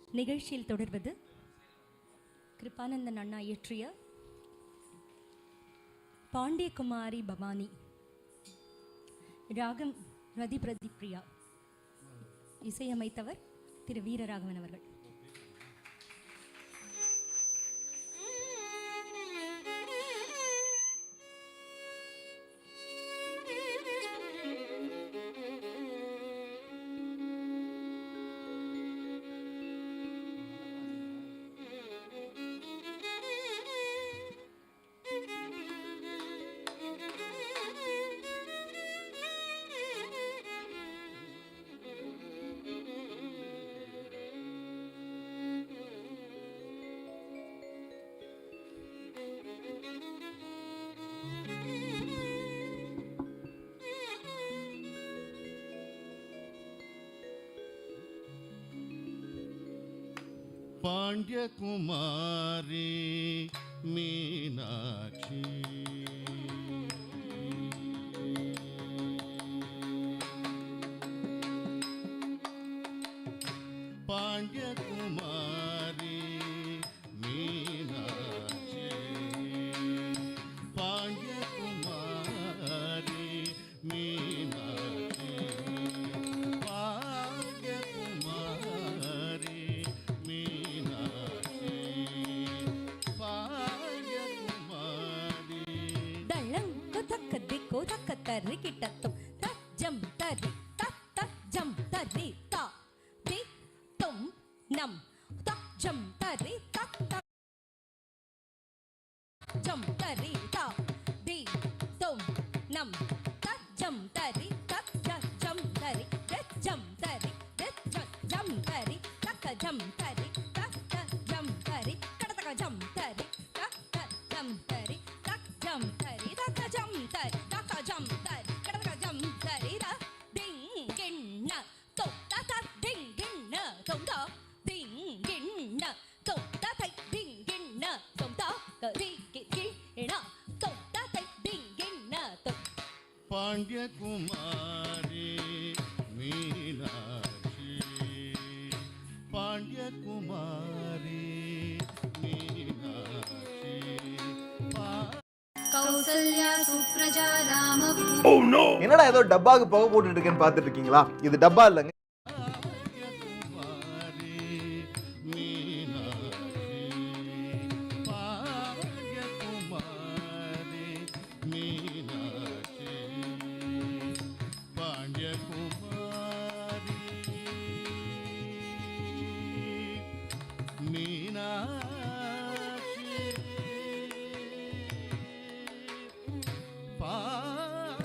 நிகழ்ச்சியில் தொடர்வது கிருபானந்தன் அண்ணா இயற்றிய பாண்டியகுமாரி பவானி, ராகம் ரதி பிரதிப்ரியா, இசையமைத்தவர் திரு வீரராகவன் அவர்கள். பாண்டியகுமாரி மீனாட்சி, பாண்டியகுமாரி மீனாட்சி, பாண்டியகுமாரி மீனாட்சி, பாண்டியகுமாரி மீனாட்சி, பாண்டியகுமாரி. தள்ளங்கு தக்கதி கோதக்க தரி கிட்டத்தும் தஜம் தரி தஜம் தரி தா தி தும் நம் தஜம் தரி தஜம் தரி தா தி தும் நம் தஜம் தரி தஜம் தரி தஜம் தரி தஜம் தரி தஜம் தரி தஜம் தரி கடதக ஜம் தரி தஜம் தரி தஜம் தரி தஜம் தரி தஜம் தரி கடதக ஜம் தரி ர டிங் கிண்ண தோ தத டிங் கிண்ண தோ தா டிங் கிண்ண தோ தத டிங் கிண்ண தோ தா கரி கிண்ண தோ தத டிங் கிண்ண தோ. பாண்டியகுமாரி மீனாட்சி, பாண்டியகுமாரி மீனாட்சி, கௌசல்யா சுப்ரஜா ராம. என்னடா ஏதோ டப்பாக்கு புகை போட்டுட்டு இருக்கேன்னு பார்த்துட்டு இருக்கீங்களா? இது டப்பா இல்லைங்க. பாண்டியகுமாரி மீனாட்சி, பாண்டியகுமாரி மீனாட்சி, பாண்டியகுமாரி மீனாட்சி, பாண்டியகுமாரி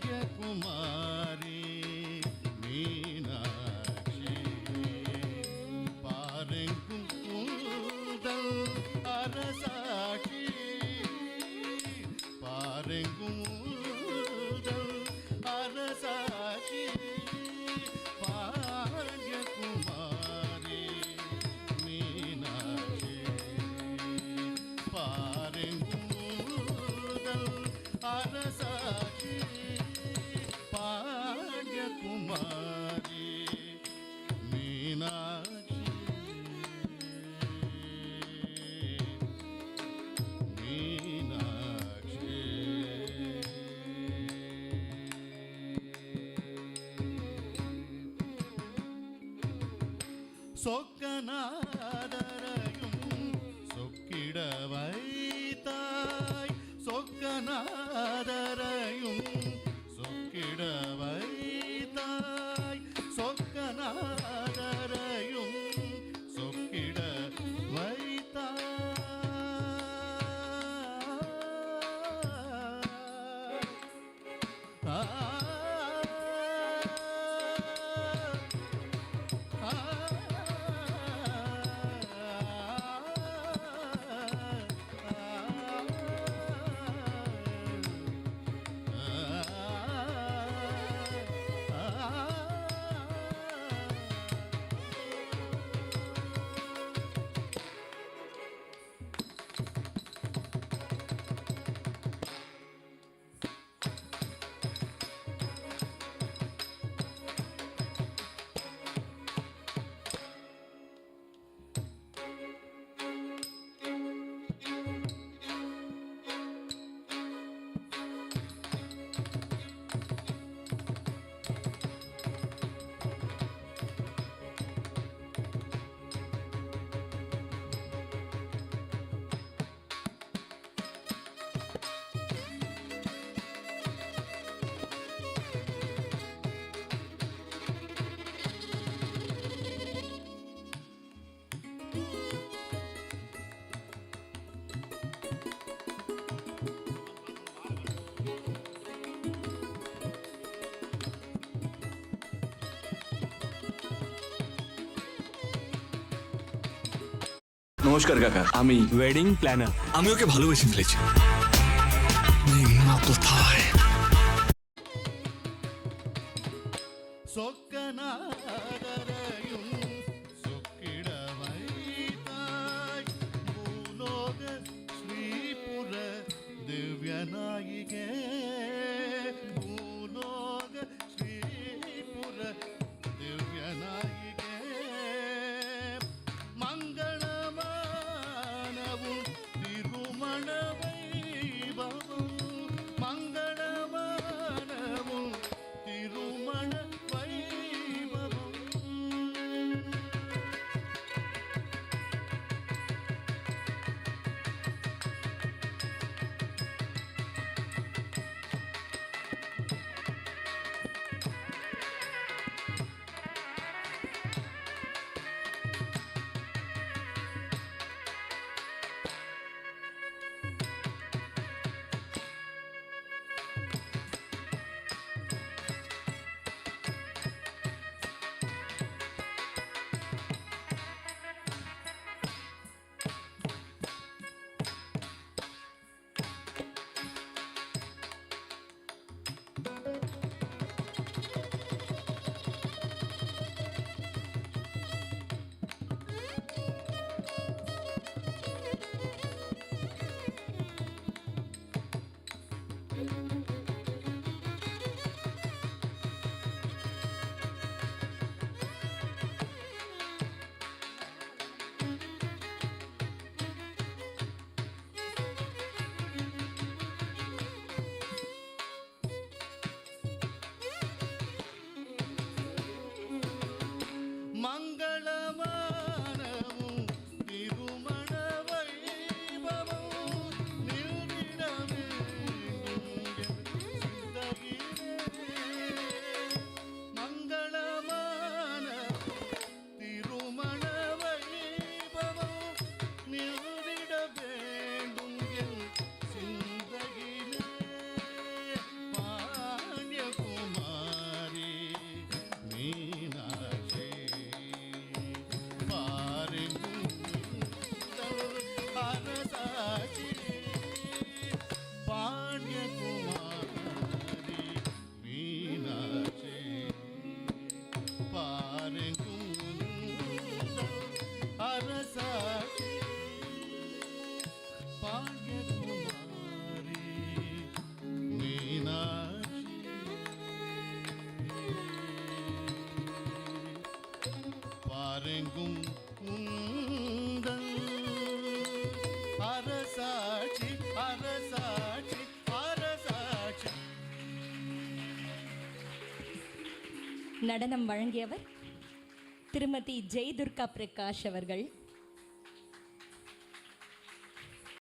பாண்டியகுமாரி மீனாட்சி பாரெங்கும் உந்தல் அரசாட்சி பாரெங்கும் உந்தல் அரசாட்சி பாண்டியகுமாரி மீனாட்சி பாரெங்கும் உந்தல் அரசாட்சி பாண்டியகுமாரி மீனாட்சி மீனாட்சி சொக்கநாதரையும் சொக்கிட வைத்தாய் சொக்கநாதரையும் சொக்கிட வைத்தாய் சொக்கநாதரையும் சொக்கிட வைத்தாய் নমস্কার কাকা, আমি ওয়েডিং প্ল্যানার। আমি ওকে ভালোবেসে ফেলেছি। নিম্না কোথায়? சொக்கநாதரையும் சொக்கிட வைத்தாய் பூலோக ஸ்ரீபுர திவ்யநாயிகே பூலோக ஸ்ரீபுர திவ்யநாயிகே மங்களமானவும் திருமண வைபவம் மங்களமானவும் திருமண வைபவம் ஊரெங்கும் உந்தன் அரசாட்சி அரசாட்சி அரசாட்சி. நடனம் வழங்கியவர் திருமதி ஜெய் துர்கா பிரகாஷ் அவர்கள்.